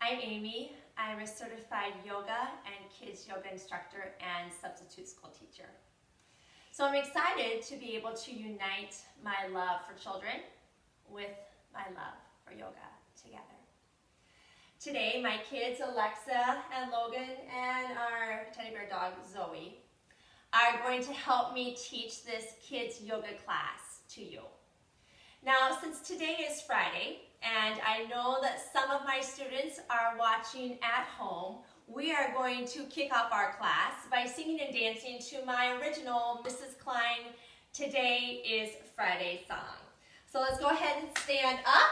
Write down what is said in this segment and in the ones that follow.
I'm Amy. I'm a certified yoga and kids yoga instructor and substitute school teacher. So I'm excited to be able to unite my love for children with my love for yoga together. Today, my kids, Alexa and Logan, and our teddy bear dog, Zoe, are going to help me teach this kids yoga class to you. Now, since today is Friday, and I know that some of my students are watching at home, we are going to kick off our class by singing and dancing to my original Mrs. Klein Today is Friday song. So let's go ahead and stand up.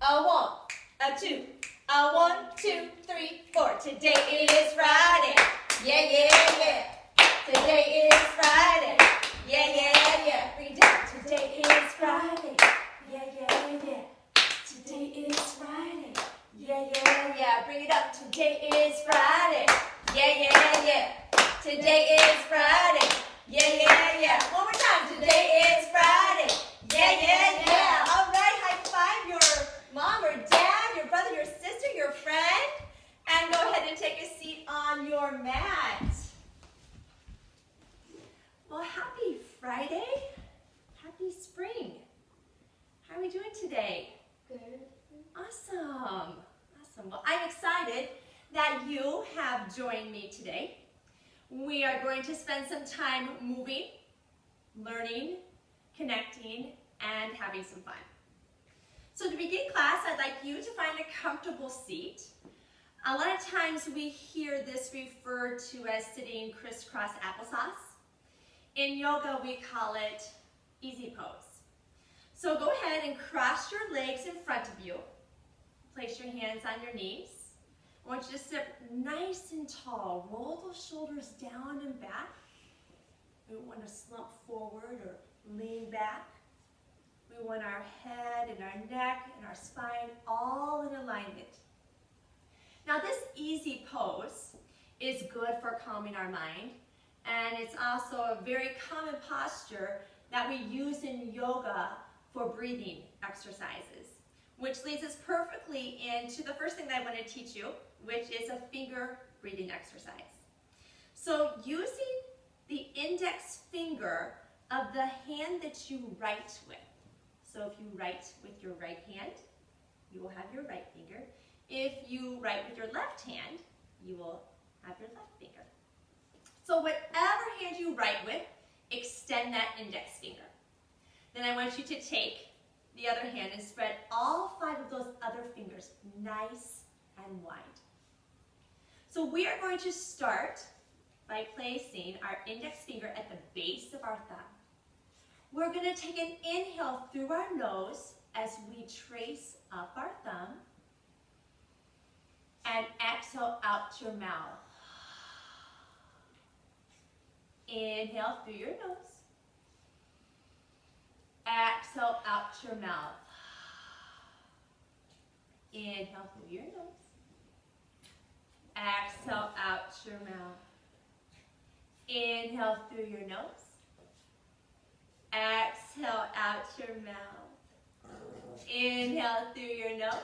A one, a two, a 1, 2, 3, 4. Today is Friday. Yeah, yeah, yeah. Today is Friday. Yeah, yeah, yeah. Bring it down. Today is Friday. Yeah, yeah, yeah. Today is Friday. Yeah, yeah, yeah. Bring it up. Today is Friday. Yeah, yeah, yeah. Today is Friday. Yeah, yeah, yeah. One more time. Today is Friday. Yeah, yeah, yeah. All right. High five your mom or dad, your brother, your sister, your friend. And go ahead and take a seat on your mat. Well, happy Friday. Happy spring. How are we doing today? Good. Awesome. Awesome. Well, I'm excited that you have joined me today. We are going to spend some time moving, learning, connecting, and having some fun. So to begin class, I'd like you to find a comfortable seat. A lot of times we hear this referred to as sitting crisscross applesauce. In yoga, we call it easy pose. So go ahead and cross your legs in front of you. Place your hands on your knees. I want you to sit nice and tall. Roll those shoulders down and back. We want to slump forward or lean back. We want our head and our neck and our spine all in alignment. Now this easy pose is good for calming our mind, and it's also a very common posture that we use in yoga for breathing exercises, which leads us perfectly into the first thing that I want to teach you, which is a finger breathing exercise. So using the index finger of the hand that you write with. So if you write with your right hand, you will have your right finger. If you write with your left hand, you will have your left finger. So whatever hand you write with, extend that index finger. Then I want you to take the other hand and spread all 5 of those other fingers nice and wide. So we are going to start by placing our index finger at the base of our thumb. We're going to take an inhale through our nose as we trace up our thumb, and exhale out your mouth. Inhale through your nose. Exhale out your mouth. Inhale through your nose. Exhale out your mouth. Inhale through your nose. Exhale out your mouth. Inhale through your nose.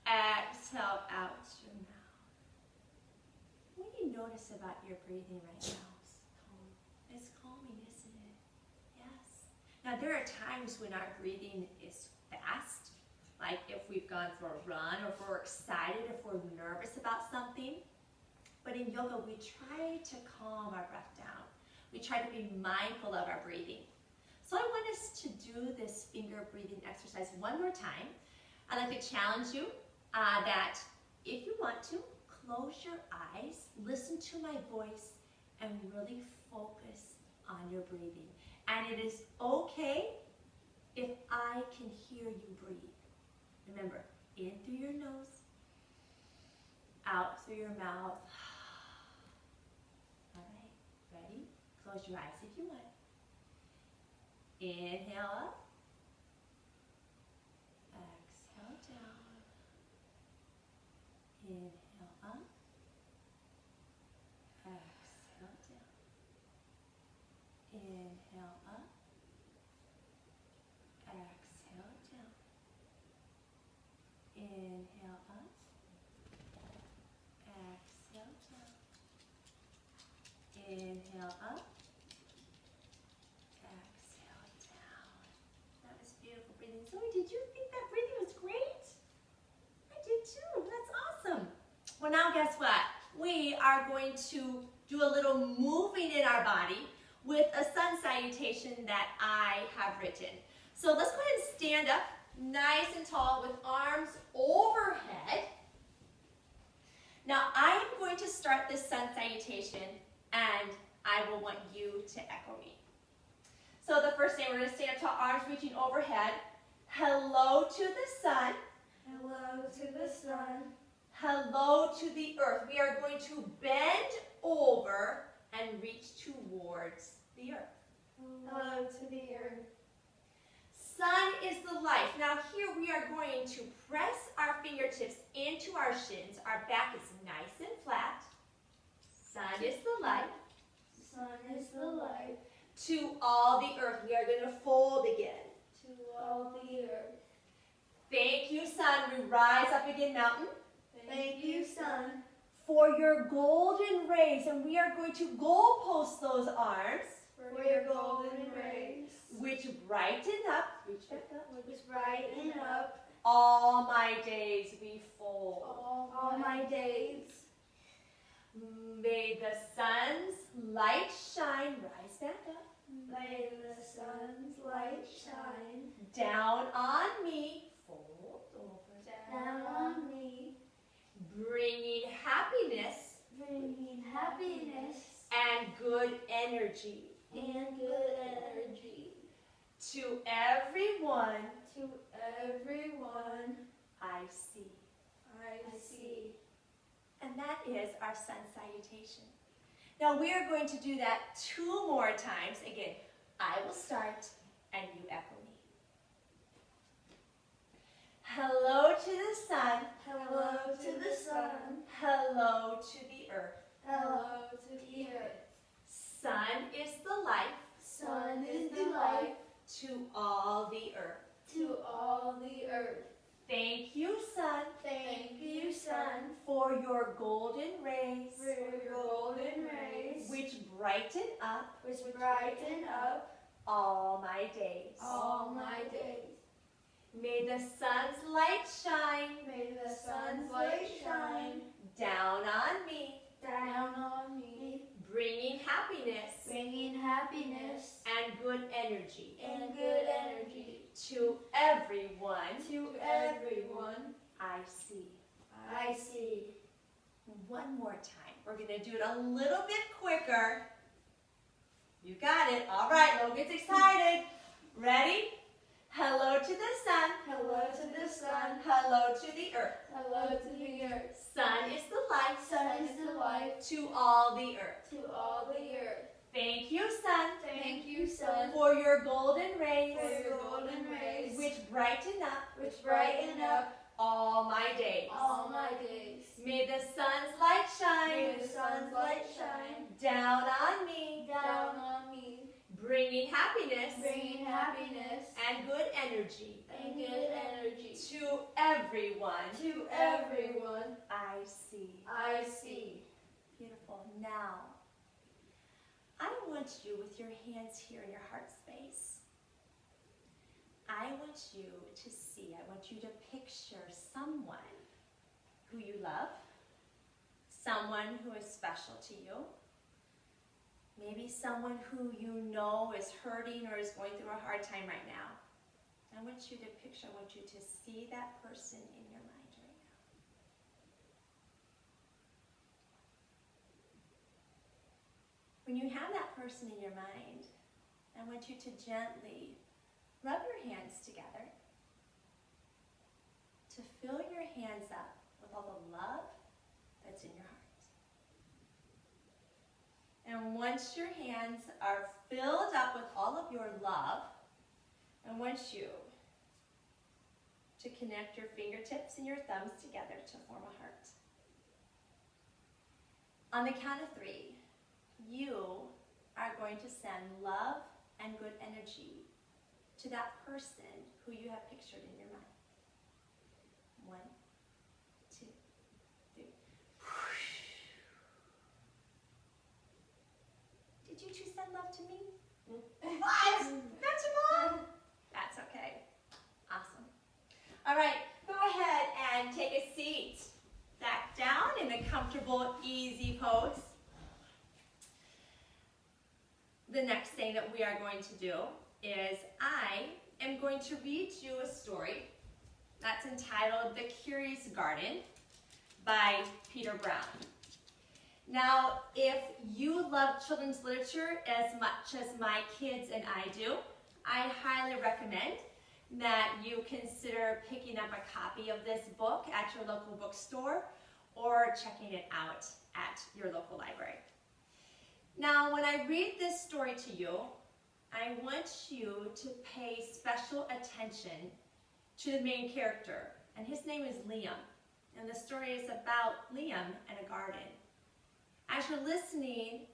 Exhale out your mouth. What do you notice about your breathing right now? It's calming, isn't it? Yes. Now there are times when our breathing is fast, like if we've gone for a run, or if we're excited, if we're nervous about something. But in yoga, we try to calm our breath down. We try to be mindful of our breathing. So I want us to do this finger breathing exercise one more time. I'd like to challenge you that if you want to, close your eyes, listen to my voice, and really focus on your breathing. And it is okay if I can hear you breathe. Remember, in through your nose, out through your mouth. All right, ready? Close your eyes if you want. Inhale up. Exhale down. Inhale up. Exhale down. Inhale up. Exhale down. Inhale Inhale up. Exhale down. That was beautiful breathing. Zoe, did you think that breathing was great? I did too. That's awesome. Well, now guess what? We are going to do a little moving in our body with a sun salutation that I have written. So let's go ahead and stand up nice and tall with arms overhead. Now I am going to start this sun salutation and I will want you to echo me. So the first thing, we're going to stand up tall, arms reaching overhead. Hello to the sun. Hello to the sun. Hello to the earth. We are going to bend over and reach towards the earth. Hello to the earth. Sun is the life. Now here we are going to press our fingertips into our shins. Our back is nice and flat. Sun is the life. Sun is the life. To all the earth. We are going to fold again. To all the earth. Thank you, sun. We rise up again, mountain. Thank you, sun. For your golden rays. And we are going to goalpost those arms. For your golden rays. Which brighten up. Reach back up. Which brighten up. All my days we fold. All my days. May the sun's light shine. Rise back up. May the sun's light shine. Down on me. Fold over. Down on me. Bringing happiness. Bringing happiness. And good energy. And good energy. To everyone. To everyone. I see. I see. And that is our sun salutation. Now we are going to do that 2 more times. Again, I will start and you echo me. Hello to the sun. Hello to the sun. Hello to the earth. Hello to the earth. Sun is the life. Sun is the life. To all the earth. To all the earth. Thank you, sun. Thank you, sun. For your golden rays. For your golden rays. Which brighten up. Which brighten up. All my days. All my days. May the sun's light shine. May the sun's light shine. Down on me. Down on me. Bringing happiness. Bringing happiness. And good energy. And good energy. To everyone. To everyone. I see. I see. One more time. We're going to do it a little bit quicker. You got it. All right, Lo gets excited. Ready? Hello to the sun. Hello to the sun. Hello to the earth. Hello to the earth. Sun is the light. Sun is the light. To all the earth. To all the earth. Thank you, sun. Thank you, sun. For your golden rays. For your golden rays. Which brighten up. Which brighten up. All my days. All my days. May the sun's light shine. May the sun's light shine. Down on me. Down on me. Bringing happiness. Bringing happiness. And good energy. And good energy. To everyone. To everyone. I see. I see. Beautiful. Now, I want you with your hands here in your heart space. I want you to see, I want you to picture someone who you love, someone who is special to you, maybe someone who you know is hurting or is going through a hard time right now. I want you to picture, I want you to see that person in your mind right now. When you have that person in your mind, I want you to gently rub your hands together to fill your hands up with all the love that's in your heart. And once your hands are filled up with all of your love, I want you to connect your fingertips and your thumbs together to form a heart. On the count of 3, you are going to send love and good energy to that person who you have pictured in your mind. 1, 2, 3. comfortable, easy pose. The next thing that we are going to do is I am going to read you a story that's entitled The Curious Garden by Peter Brown. Now, if you love children's literature as much as my kids and I do, I highly recommend that you consider picking up a copy of this book at your local bookstore or checking it out at your local library. Now, when I read this story to you, I want you to pay special attention to the main character, and his name is Liam, and the story is about Liam and a garden. As you're listening,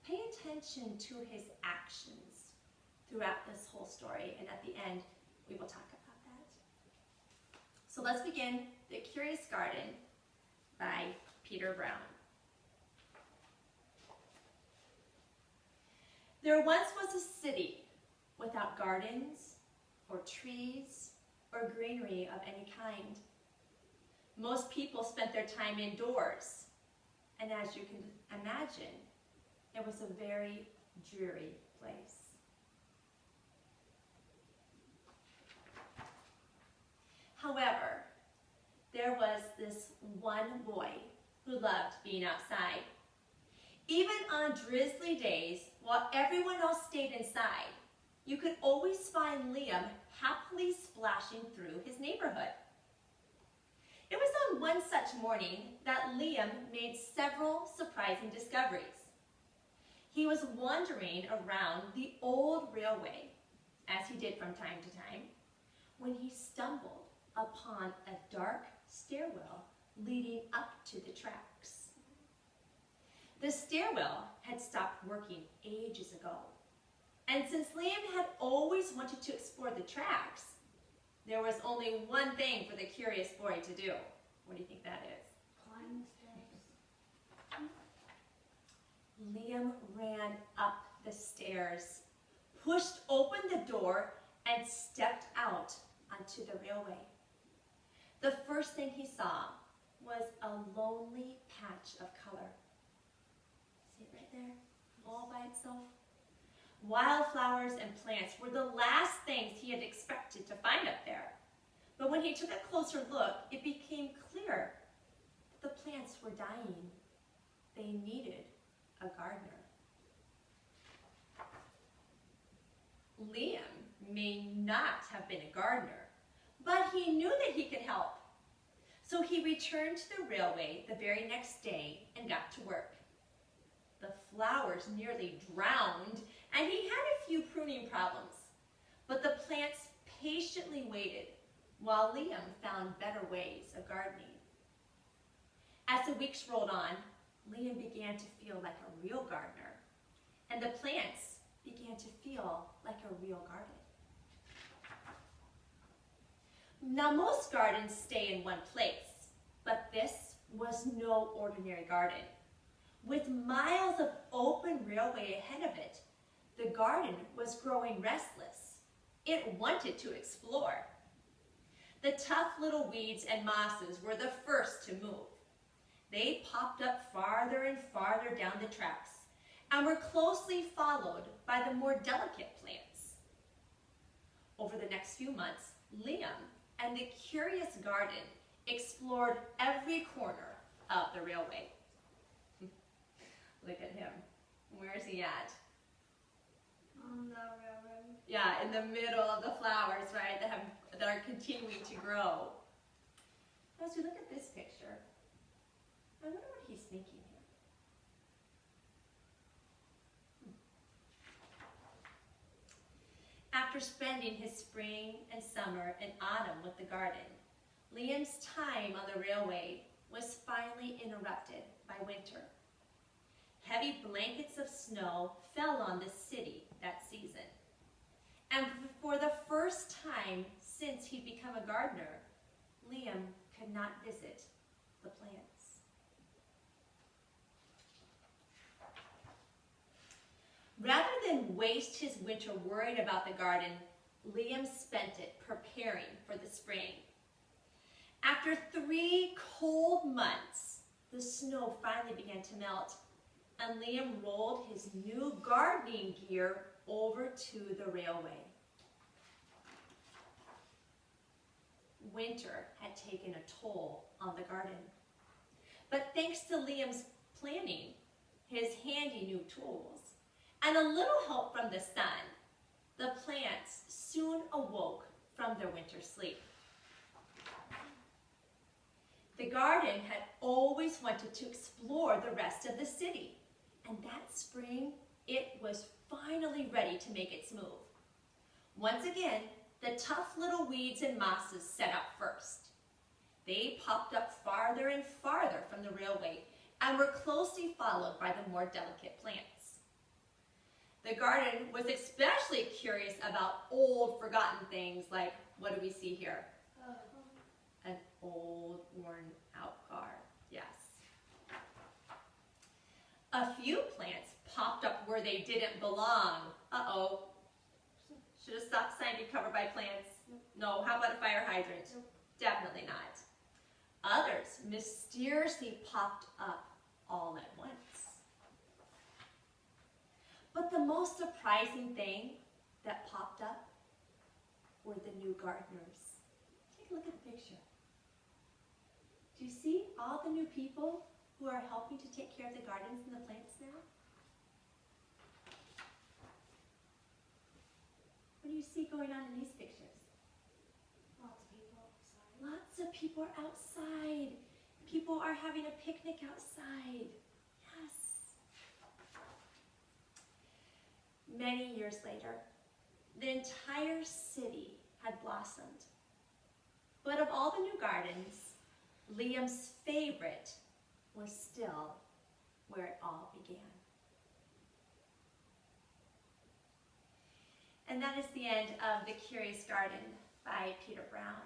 pay attention to his actions throughout this whole story, and at the end, we will talk about that. So let's begin The Curious Garden by Peter Brown. There once was a city without gardens or trees or greenery of any kind. Most people spent their time indoors, and as you can imagine, it was a very dreary place. However, there was this one boy who loved being outside. Even on drizzly days, while everyone else stayed inside, you could always find Liam happily splashing through his neighborhood. It was on one such morning that Liam made several surprising discoveries. He was wandering around the old railway, as he did from time to time, when he stumbled upon a dark stairwell leading up to the tracks. The stairwell had stopped working ages ago, and since Liam had always wanted to explore the tracks, there was only one thing for the curious boy to do. What do you think that is? Climb the steps. Liam ran up the stairs, pushed open the door, and stepped out onto the railway. The first thing he saw was a lonely patch of color. See it right there, all by itself? Wildflowers and plants were the last things he had expected to find up there. But when he took a closer look, it became clear that the plants were dying. They needed a gardener. Liam may not have been a gardener, but he knew that he could help. So he returned to the railway the very next day and got to work. The flowers nearly drowned, and he had a few pruning problems, but the plants patiently waited while Liam found better ways of gardening. As the weeks rolled on, Liam began to feel like a real gardener, and the plants began to feel like a real garden. Now, most gardens stay in one place, but this was no ordinary garden. With miles of open railway ahead of it, the garden was growing restless. It wanted to explore. The tough little weeds and mosses were the first to move. They popped up farther and farther down the tracks and were closely followed by the more delicate plants. Over the next few months, Liam and the curious garden explored every corner of the railway. Look at him. Where is he at? On the railroad. Yeah, in the middle of the flowers, right, that are continuing to grow. As we look at this picture, I wonder what he's thinking here. After spending his spring and summer and autumn with the garden, Liam's time on the railway was finally interrupted by winter. Heavy blankets of snow fell on the city that season. And for the first time since he'd become a gardener, Liam could not visit the plants. Rather than waste his winter worried about the garden, Liam spent it preparing for the spring. After 3 cold months, the snow finally began to melt, and Liam rolled his new gardening gear over to the railway. Winter had taken a toll on the garden, but thanks to Liam's planning, his handy new tools, and a little help from the sun, the plants soon awoke from their winter sleep. The garden had always wanted to explore the rest of the city, and that spring, it was finally ready to make its move. Once again, the tough little weeds and mosses set up first. They popped up farther and farther from the railway and were closely followed by the more delicate plants. The garden was especially curious about old, forgotten things like, what do we see here? An old, worn-out car, yes. A few plants popped up where they didn't belong. Uh-oh. Should a stop sign be covered by plants? No. How about a fire hydrant? Definitely not. Others mysteriously popped up all at once. But the most surprising thing that popped up were the new gardeners. Take a look at the picture. Do you see all the new people who are helping to take care of the gardens and the plants now? What do you see going on in these pictures? Lots of people outside. Lots of people are outside. People are having a picnic outside. Yes. Many years later, the entire city had blossomed. But of all the new gardens, Liam's favorite was still where it all began. And that is the end of The Curious Garden by Peter Brown.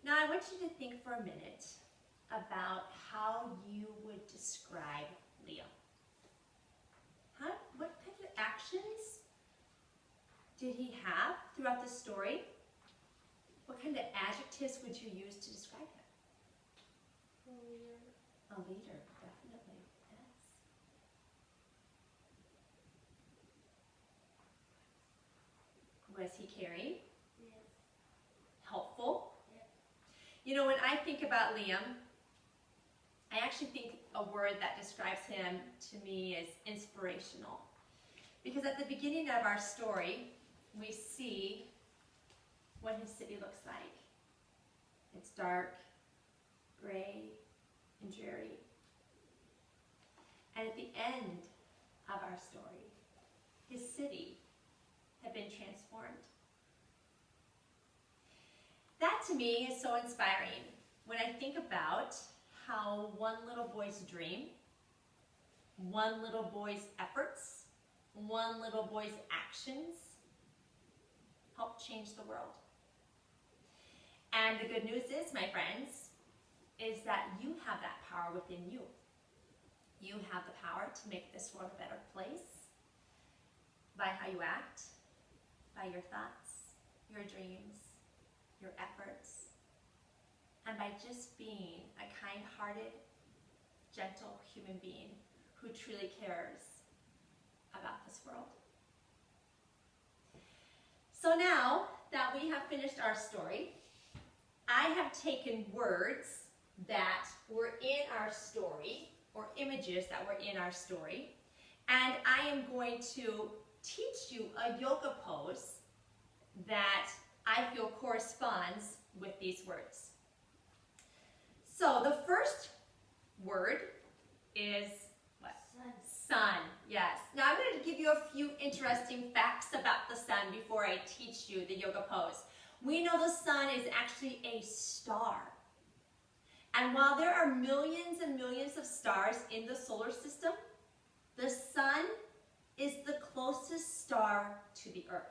Now I want you to think for a minute about how you would describe Liam. What kind of actions did he have throughout the story? What kind of adjectives would you use to describe him? A leader. A leader, definitely, yes. Was he caring? Yes. Helpful? Yes. You know, when I think about Liam, I actually think a word that describes him to me is inspirational. Because at the beginning of our story, we see what his city looks like. It's dark, gray, and dreary. And at the end of our story, his city had been transformed. That to me is so inspiring when I think about how one little boy's dream, one little boy's efforts, one little boy's actions helped change the world. And the good news is, my friends, is that you have that power within you. You have the power to make this world a better place by how you act, by your thoughts, your dreams, your efforts, and by just being a kind-hearted, gentle human being who truly cares about this world. So now that we have finished our story, I have taken words that were in our story, or images that were in our story, and I am going to teach you a yoga pose that I feel corresponds with these words. So the first word is what? Sun. Sun, yes. Now I'm going to give you a few interesting facts about the sun before I teach you the yoga pose. We know the sun is actually a star. And while there are millions and millions of stars in the solar system, the sun is the closest star to the earth.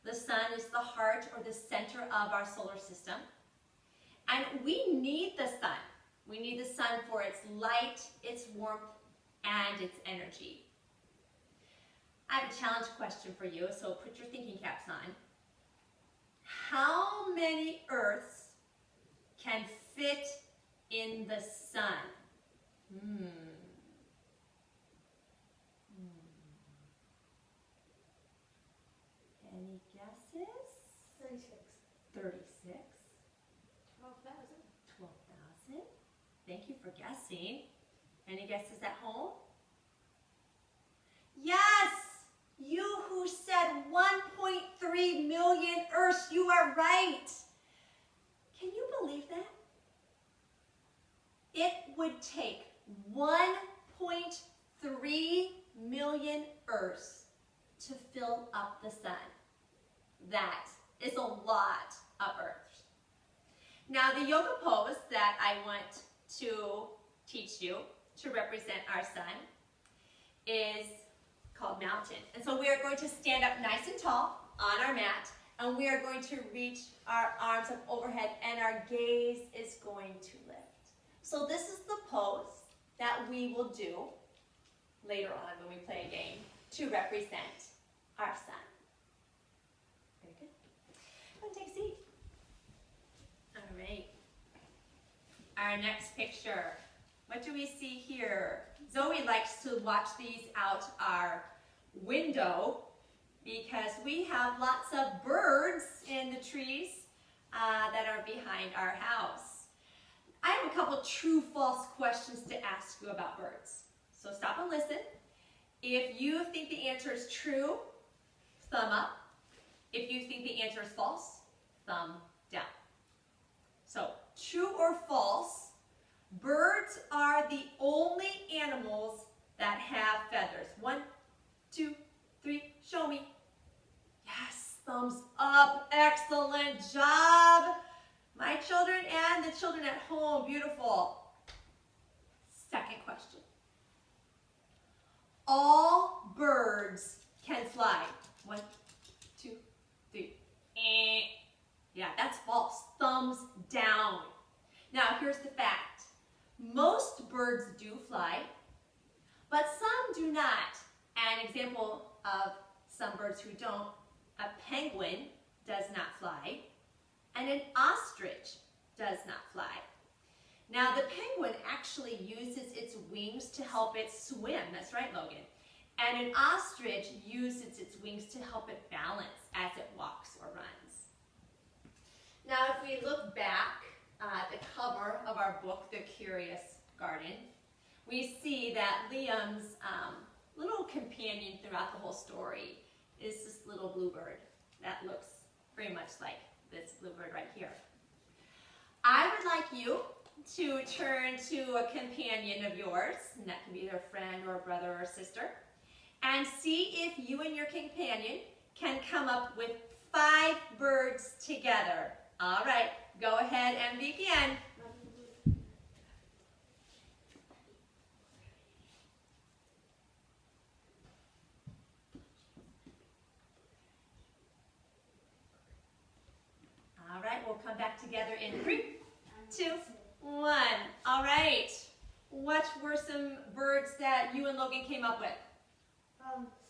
The sun is the heart or the center of our solar system. And we need the sun. We need the sun for its light, its warmth, and its energy. I have a challenge question for you, so put your thinking caps on. How many Earths can fit in the sun? Any guesses? 36. 36. 12,000. 12,000. Thank you for guessing. Any guesses at home? Yes! You who said 1.3 million Earths, you are right. Can you believe that? It would take 1.3 million Earths to fill up the sun. That is a lot of Earths. Now the yoga pose that I want to teach you to represent our sun is called mountain. And so we are going to stand up nice and tall on our mat, and we are going to reach our arms up overhead, and our gaze is going to lift. So this is the pose that we will do later on when we play a game to represent our sun. Very good. Go and take a seat. All right. Our next picture. What do we see here? Zoe likes to watch these out our window because we have lots of birds in the trees that are behind our house. I have a couple true-false questions to ask you about birds. So stop and listen. If you think the answer is true, thumb up. If you think the answer is false, thumb down. So, true or false, birds are the only animals that have feathers. 1, 2, 3, show me. Yes, thumbs up, excellent job. My children and the children at home, beautiful. Second question. All birds can fly. 1, 2, 3. Yeah, that's false. Thumbs down. Now, here's the fact. Most birds do fly, but some do not. An example of some birds who don't, a penguin does not fly, and an ostrich does not fly. Now, the penguin actually uses its wings to help it swim. That's right, Logan. And an ostrich uses its wings to help it balance as it walks or runs. Now, if we look back at the cover of our book, The Curious Garden, we see that Liam's little companion throughout the whole story is this little bluebird that looks very much like this bluebird right here. I would like you to turn to a companion of yours, and that can be their friend or brother or sister, and see if you and your companion can come up with 5 birds together. All right, go ahead and begin. All right, we'll come back together in 3, 2, 1. All right, what were some birds that you and Logan came up with?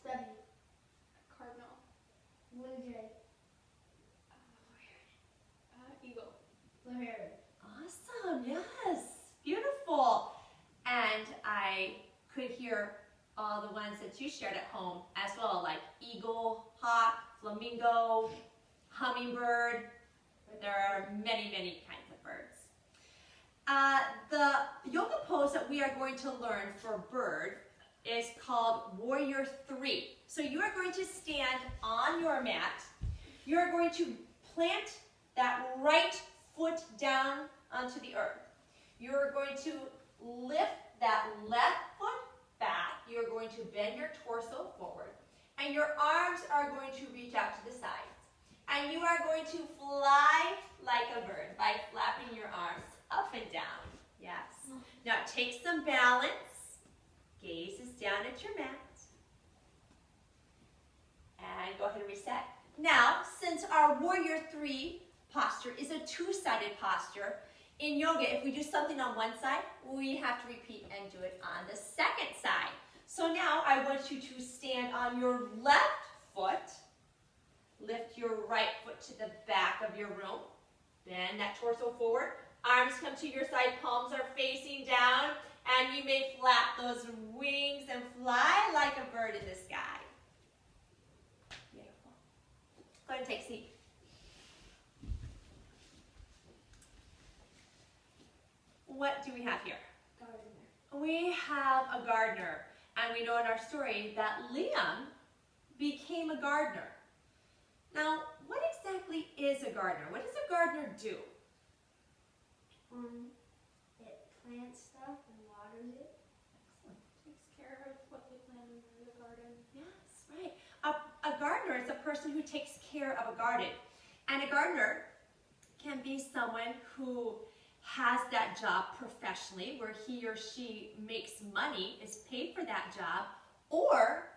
Study. Cardinal. Blue jay. Eagle. Blue heron. Awesome, yes, beautiful. And I could hear all the ones that you shared at home as well, like eagle, hawk, flamingo, hummingbird. There are many, many kinds of birds. The yoga pose that we are going to learn for bird is called Warrior 3. So you are going to stand on your mat. You are going to plant that right foot down onto the earth. You are going to lift that left foot back. You are going to bend your torso forward. And your arms are going to reach out to the sides. And you are going to fly like a bird by flapping your arms up and down. Yes. Now take some balance. Gaze is down at your mat. And go ahead and reset. Now, since our Warrior 3 posture is a 2-sided posture, in yoga, if we do something on one side, we have to repeat and do it on the second side. So now I want you to stand on your left foot. Lift your right foot to the back of your room. Bend that torso forward. Arms come to your side, palms are facing down, and you may flap those wings and fly like a bird in the sky. Beautiful. Go ahead and take a seat. What do we have here? Gardener. We have a gardener, and we know in our story that Liam became a gardener. Now, what exactly is a gardener? What does a gardener do? It plants stuff and waters it. Excellent. Takes care of what they plant in the garden. Yes, right. A gardener is a person who takes care of a garden. And a gardener can be someone who has that job professionally, where he or she makes money, is paid for that job, or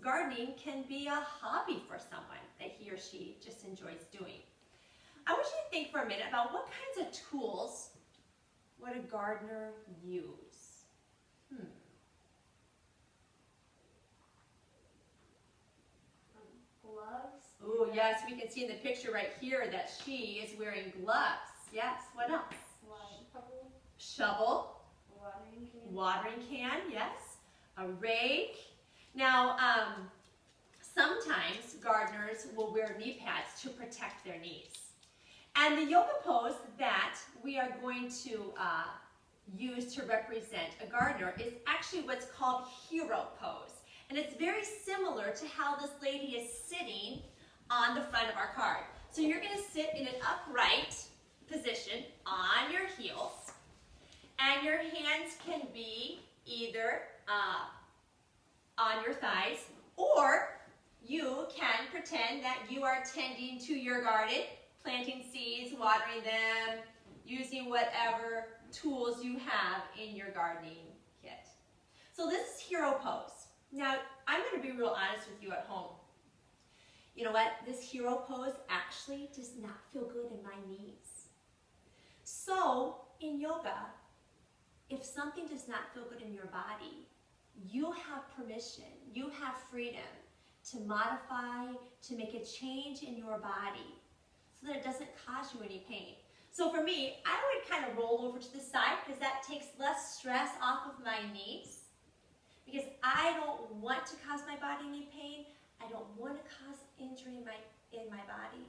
gardening can be a hobby for someone that he or she just enjoys doing. I want you to think for a minute about what kinds of tools would a gardener use? Gloves. Oh, yes, we can see in the picture right here that she is wearing gloves. Yes, what else? Shovel. Watering can. Watering can, yes. A rake. Now, sometimes gardeners will wear knee pads to protect their knees. And the yoga pose that we are going to use to represent a gardener is actually what's called hero pose. And it's very similar to how this lady is sitting on the front of our card. So you're going to sit in an upright position on your heels. And your hands can be either on your thighs, or you can pretend that you are tending to your garden, planting seeds, watering them, using whatever tools you have in your gardening kit. So this is hero pose. Now, I'm going to be real honest with you at home. You know what? This hero pose actually does not feel good in my knees. So, in yoga, if something does not feel good in your body, you have permission, you have freedom to modify, to make a change in your body so that it doesn't cause you any pain. So for me, I would kind of roll over to the side because that takes less stress off of my knees, because I don't want to cause my body any pain. I don't want to cause injury in my body.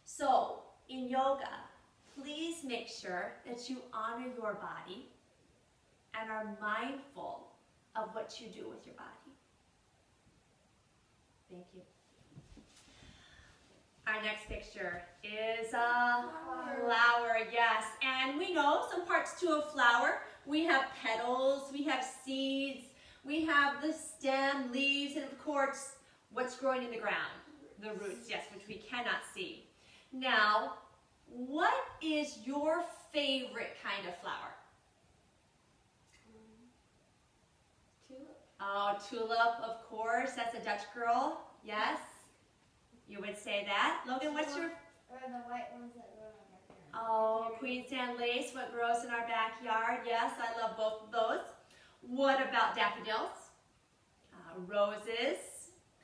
So in yoga, please make sure that you honor your body and are mindful of what you do with your body. Thank you. Our next picture is a flower, yes. And we know some parts to a flower. We have petals, we have seeds, we have the stem, leaves, and of course, what's growing in the ground? The roots, yes, which we cannot see. Now, what is your favorite kind of flower? Tulip. Oh, tulip, of course. That's a Dutch girl. Yes, you would say that. Logan, what's your... Or the white ones that grow in our backyard. Oh, Queensland lace, what grows in our backyard. Yes, I love both of those. What about daffodils? Roses,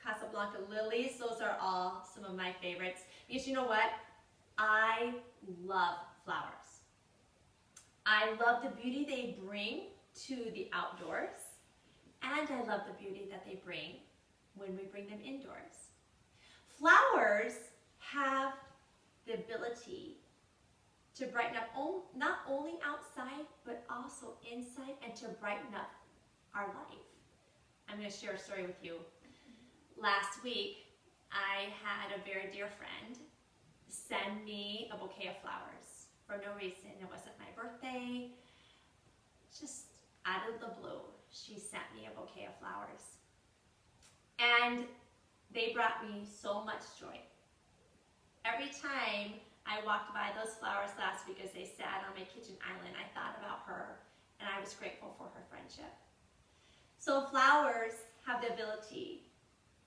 Casablanca lilies. Those are all some of my favorites. Because you know what? I love flowers. I love the beauty they bring to the outdoors. And I love the beauty that they bring when we bring them indoors. Flowers have the ability to brighten up not only outside, but also inside, and to brighten up our life. I'm going to share a story with you. Last week, I had a very dear friend send me a bouquet of flowers for no reason. It wasn't my birthday. Just out of the blue, she sent me a bouquet of flowers. And they brought me so much joy. Every time I walked by those flowers last week as they sat on my kitchen island, I thought about her, and I was grateful for her friendship. So flowers have the ability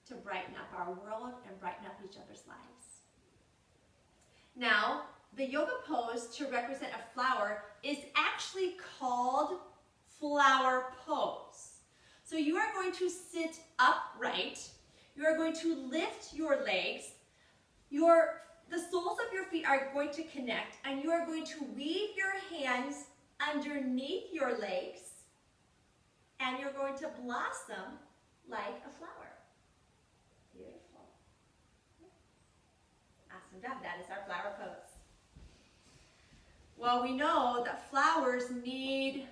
to brighten up our world and brighten up each other's lives. Now, the yoga pose to represent a flower is actually called flower pose. So you are going to sit upright. You are going to lift your legs. The soles of your feet are going to connect and you are going to weave your hands underneath your legs and you're going to blossom like a flower. Beautiful. Awesome job. That is our flower pose. Well, we know that flowers need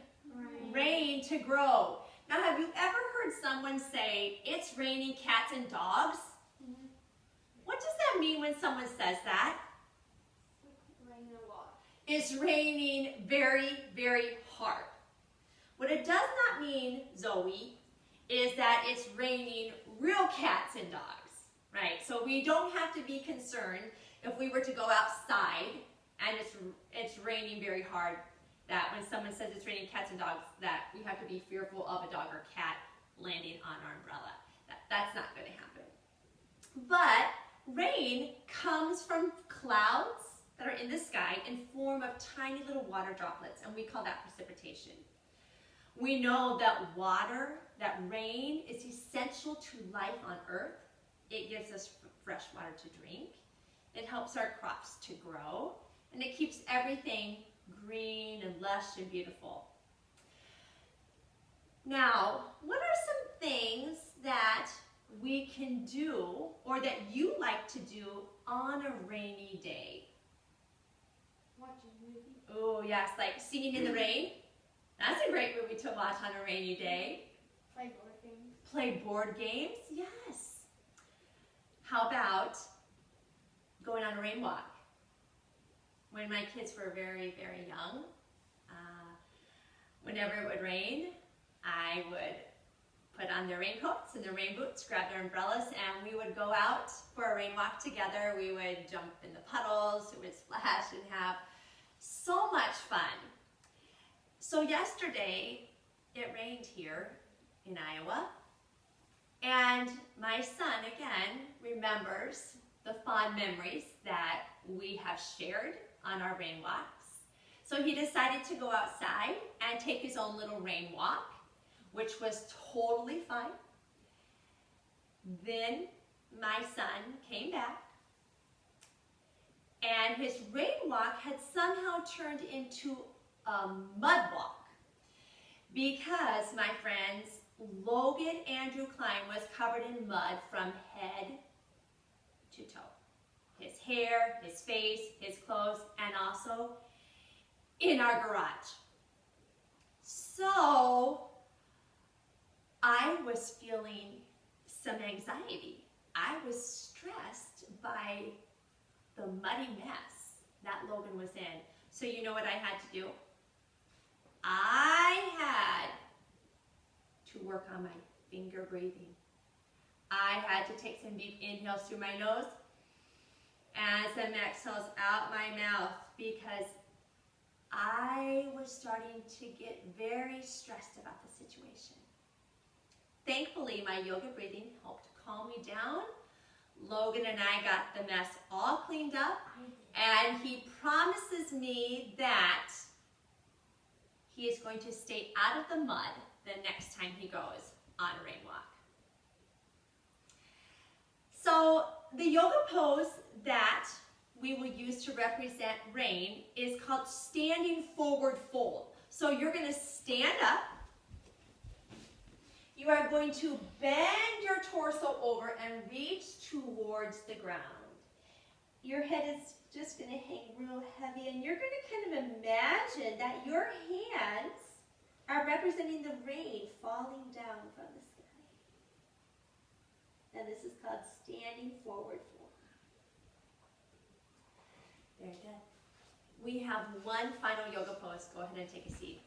rain to grow. Now, have you ever heard someone say, it's raining cats and dogs? Mm-hmm. What does that mean when someone says that? Raining a lot. It's raining very, very hard. What it does not mean, Zoe, is that it's raining real cats and dogs, right? So we don't have to be concerned if we were to go outside and it's raining very hard, that when someone says it's raining cats and dogs, that we have to be fearful of a dog or cat landing on our umbrella. That's not going to happen. But rain comes from clouds that are in the sky in form of tiny little water droplets, and we call that precipitation. We know that water, that rain, is essential to life on earth. It gives us fresh water to drink. It helps our crops to grow, and it keeps everything green and lush and beautiful. Now, what are some things that we can do or that you like to do on a rainy day? Watch a movie. Oh yes, like Singing in the Rain. That's a great movie to watch on a rainy day. Play board games. Play board games? Yes. How about going on a rain walk? When my kids were very, very young, whenever it would rain, I would put on their raincoats and their rain boots, grab their umbrellas, and we would go out for a rain walk together. We would jump in the puddles, we would splash and have so much fun. So yesterday, it rained here in Iowa, and my son, again, remembers the fond memories that we have shared on our rain walks. So he decided to go outside and take his own little rain walk, which was totally fine. Then my son came back, and his rain walk had somehow turned into a mud walk because, my friends, Logan Andrew Klein was covered in mud from head to toe. His hair, his face, his clothes, and also in our garage. So I was feeling some anxiety. I was stressed by the muddy mess that Logan was in. So you know what I had to do? I had to work on my finger breathing. I had to take some deep inhales through my nose and some exhales out my mouth because I was starting to get very stressed about the situation. Thankfully, my yoga breathing helped calm me down. Logan and I got the mess all cleaned up, and he promises me that he is going to stay out of the mud the next time he goes on a rain walk. So the yoga pose that we will use to represent rain is called standing forward fold. So you're going to stand up. You are going to bend your torso over and reach towards the ground. Your head is just going to hang real heavy, and you're going to kind of imagine that your hands are representing the rain falling down from the sky. And this is called standing forward fold. Very good. We have one final yoga pose. Go ahead and take a seat.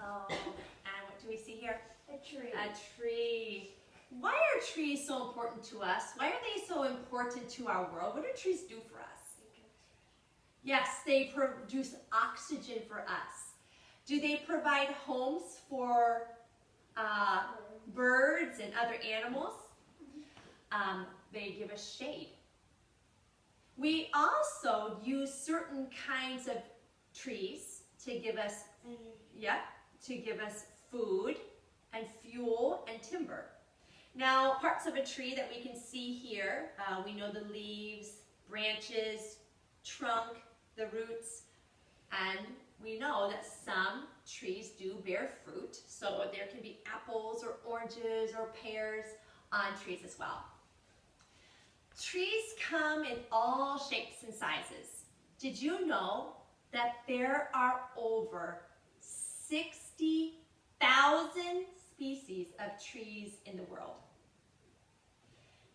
Oh, and what do we see here? A tree. A tree. Why are trees so important to us? Why are they so important to our world? What do trees do for us? Yes, they produce oxygen for us. Do they provide homes for birds and other animals? They give us shade. We also use certain kinds of trees to give us, to give us food and fuel and timber. Now, parts of a tree that we can see here, we know the leaves, branches, trunk, the roots, and we know that some trees do bear fruit, so there can be apples or oranges or pears on trees as well. Trees come in all shapes and sizes. Did you know that there are over 60,000 species of trees in the world?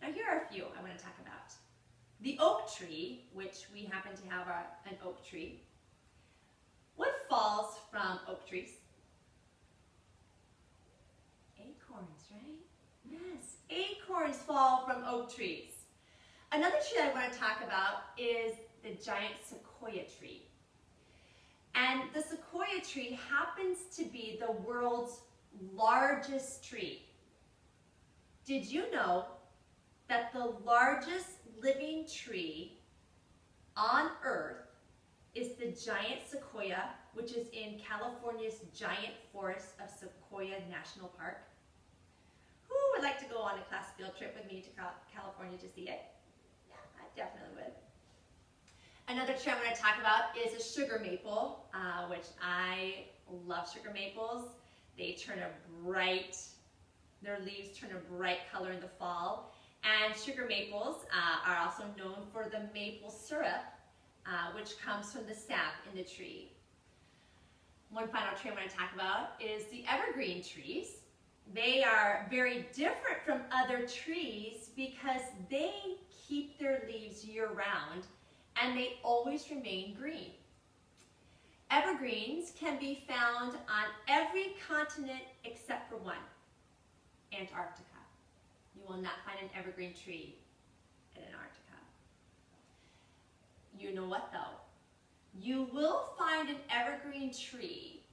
Now here are a few I want to talk about. The oak tree, which we happen to have an oak tree. What falls from oak trees? Acorns, right? Yes, acorns fall from oak trees. Another tree I want to talk about is the giant sequoia tree. And the sequoia tree happens to be the world's largest tree. Did you know that the largest living tree on Earth is the giant sequoia, which is in California's giant forest of Sequoia National Park? Who would like to go on a class field trip with me to California to see it? Yeah, I definitely would. Another tree I'm going to talk about is a sugar maple, which I love sugar maples. They turn their leaves turn a bright color in the fall. And sugar maples are also known for the maple syrup, which comes from the sap in the tree. One final tree I'm going to talk about is the evergreen trees. They are very different from other trees because they keep their leaves year-round and they always remain green. Evergreens can be found on every continent except for one, Antarctica. You will not find an evergreen tree in Antarctica. You know what though? You will find an evergreen tree,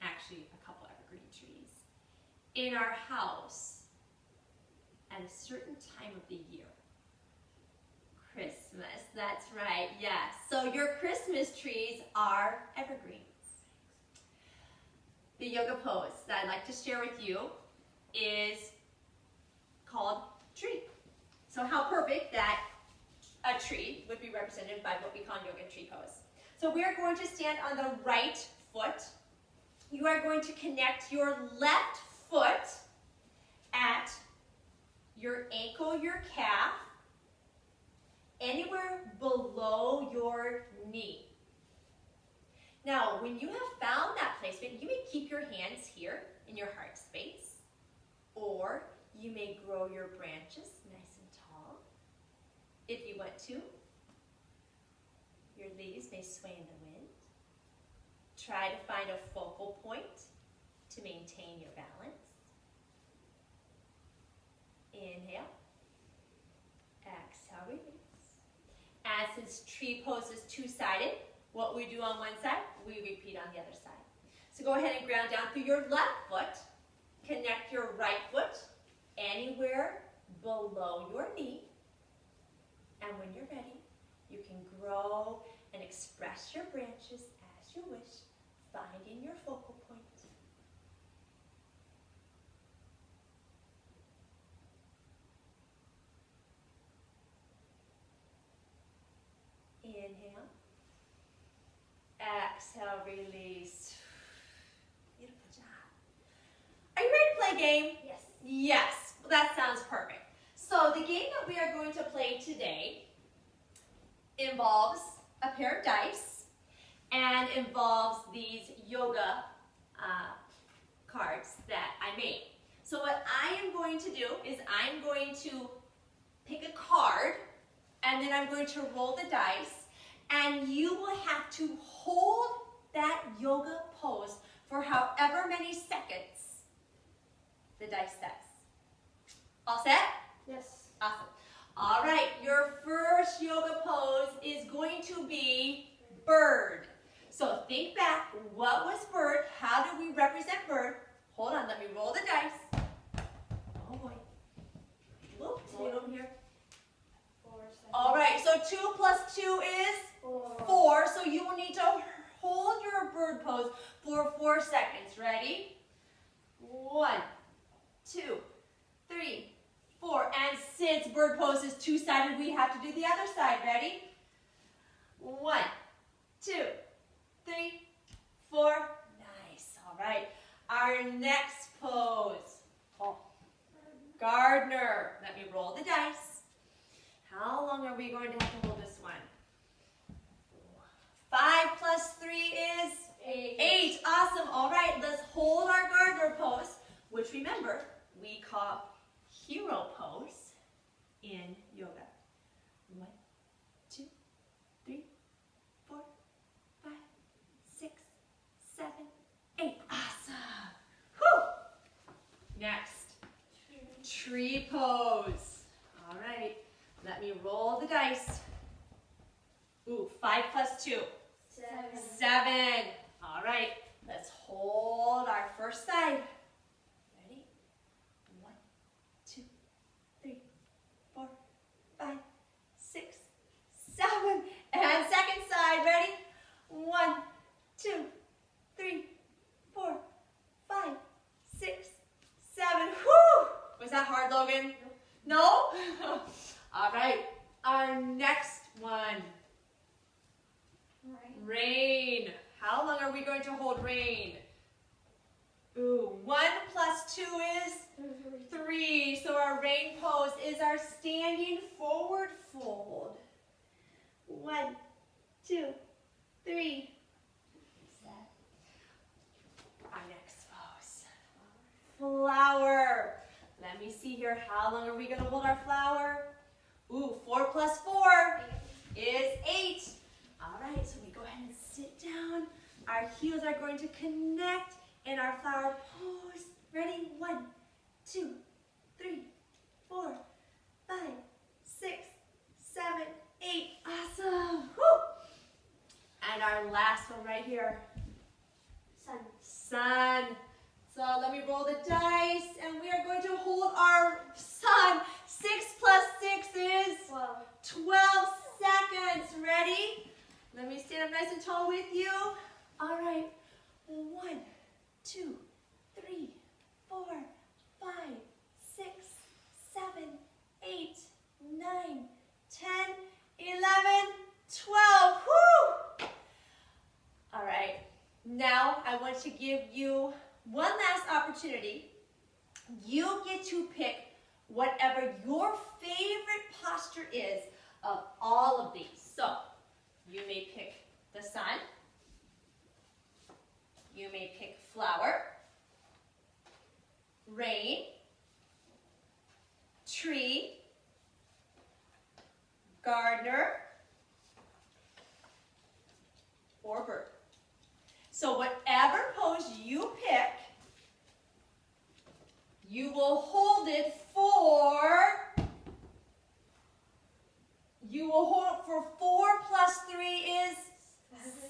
actually a couple evergreen trees, in our house at a certain time of the year. Christmas, that's right, yes. So your Christmas trees are evergreens. The yoga pose that I'd like to share with you is called tree. So how perfect that a tree would be represented by what we call yoga tree pose. So we are going to stand on the right foot. You are going to connect your left foot at your ankle, your calf, anywhere below your knee. Now, when you have found that placement, you may keep your hands here in your heart space, or you may grow your branches nice and tall. If you want to, your leaves may sway in the wind. Try to find a focal point to maintain your balance. Inhale. Exhale, release. And since tree pose is two-sided, what we do on one side, we repeat on the other side. So go ahead and ground down through your left foot. Connect your right foot anywhere below your knee. And when you're ready, you can grow and express your branches as you wish, finding your focal point. Inhale. Exhale, release. Beautiful job. Are you ready to play a game? Yes. Yes. Well, that sounds perfect. So the game that we are going to play today involves a pair of dice and involves these yoga cards that I made. So what I am going to do is I'm going to pick a card and then I'm going to roll the dice, and you will have to hold that yoga pose for however many seconds the dice says. All set? Yes. Awesome. All right, your first yoga pose is going to be bird. So think back, what was bird? How do we represent bird? Hold on, let me roll the dice. Oh boy. Whoop, hold over here. 4 seconds. All right, so 2 plus 2 is 4. So you will need to hold your bird pose for 4 seconds. Ready? 1, 2, 3, 4. And since bird pose is two-sided, we have to do the other side. Ready? remember, we call hero pose in yoga. 1, 2, 3, 4, 5, 6, 7, 8. Awesome. Whew. Next, tree pose. All right, let me roll the dice. Ooh, 5 plus 2. 7. All right, let's hold our first side. Ready? 1, 2, 3, 4, 5, 6, 7. And second side, ready? 1, 2, 3, 4, 5, 6, 7. Whew! Was that hard, Logan? No? All right, our next one. Rain. How long are we going to hold rain? Ooh, 1 plus 2 is 3. So our rain pose is our standing forward fold. 1, 2, 3. Our next pose. Flower. Let me see here. How long are we going to hold our flower? Ooh, 4 plus 4 is 8. All right, so we go ahead and sit down. Our heels are going to connect in our flower pose. Ready? 1, 2, 3, 4, 5, 6, 7, 8. Awesome. Woo! And our last one right here. Sun. So let me roll the dice, and we are going to hold our sun. 6 plus 6 is 12 seconds. Ready? Let me stand up nice and tall with you. All right. 1, 2, 3, 4, 5, 6, 7, 8, 9, 10, 11, 12. Woo! All right. Now I want to give you one last opportunity. You get to pick whatever your favorite posture is of all of these. So you may pick the sun. You may pick flower, rain, tree, gardener, or bird. So whatever pose you pick, you will hold it for, 4 plus 3 is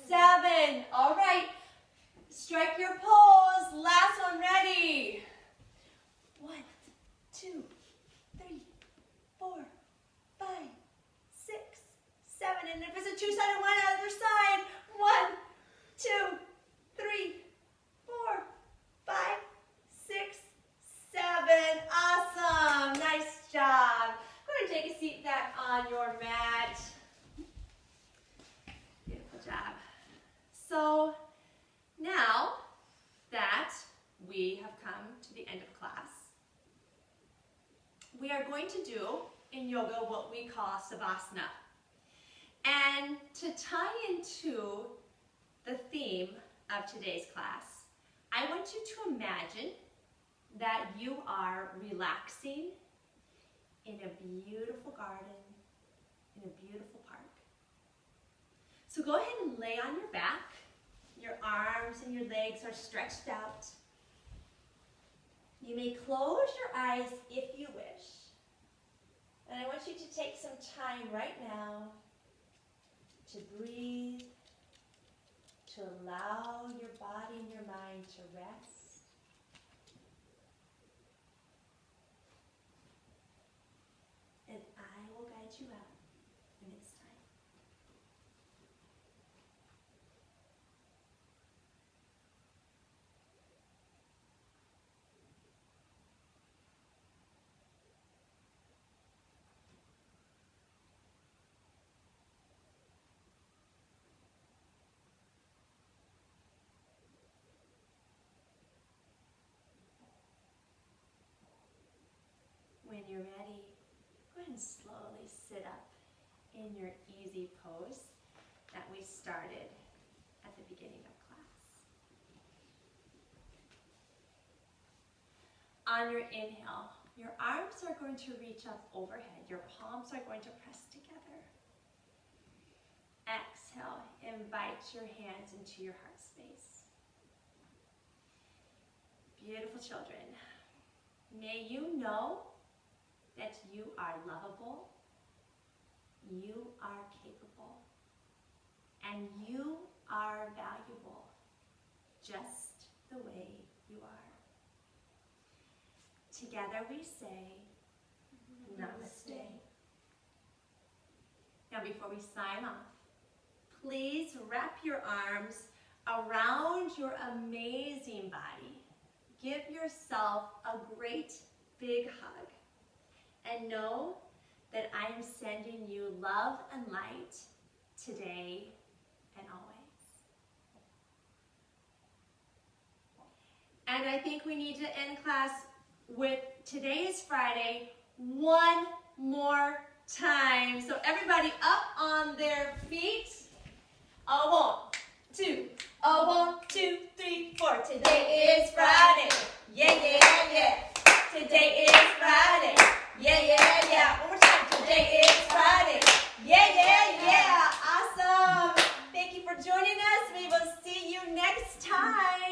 7. All right, strike your pose. Last one, ready? 1, 2, 3, 4, 5, 6, 7. And if it's a two-sided one, other side. 1, 2, 3, 4, 5, 6, 7. Awesome. Nice job. Go ahead and take a seat back on your mat. Beautiful job. So now that we have come to the end of class, we are going to do in yoga what we call savasana. And to tie into the theme of today's class, I want you to imagine that you are relaxing in a beautiful garden, in a beautiful park. So go ahead and lay on your back. Your arms and your legs are stretched out. You may close your eyes if you wish. And I want you to take some time right now to breathe, to allow your body and your mind to rest. And I will guide you out when it's time. When you're ready, go ahead and slowly sit up in your easy pose that we started at the beginning of class. on your inhale, your arms are going to reach up overhead. Your palms are going to press together. Exhale, invite your hands into your heart space. Beautiful children, may you know that you are lovable, you are capable, and you are valuable just the way you are. Together we say, Namaste. Now before we sign off, please wrap your arms around your amazing body. Give yourself a great big hug. And know that I am sending you love and light today and always. And I think we need to end class with today is Friday one more time. So everybody up on their feet. A 1, 2, a 1, 2, 3, 4. Today is Friday. Yeah, yeah, yeah. Today is Friday. Yeah, yeah, yeah. One more time. Today is Friday. Yeah, yeah, yeah. Awesome. Thank you for joining us. We will see you next time.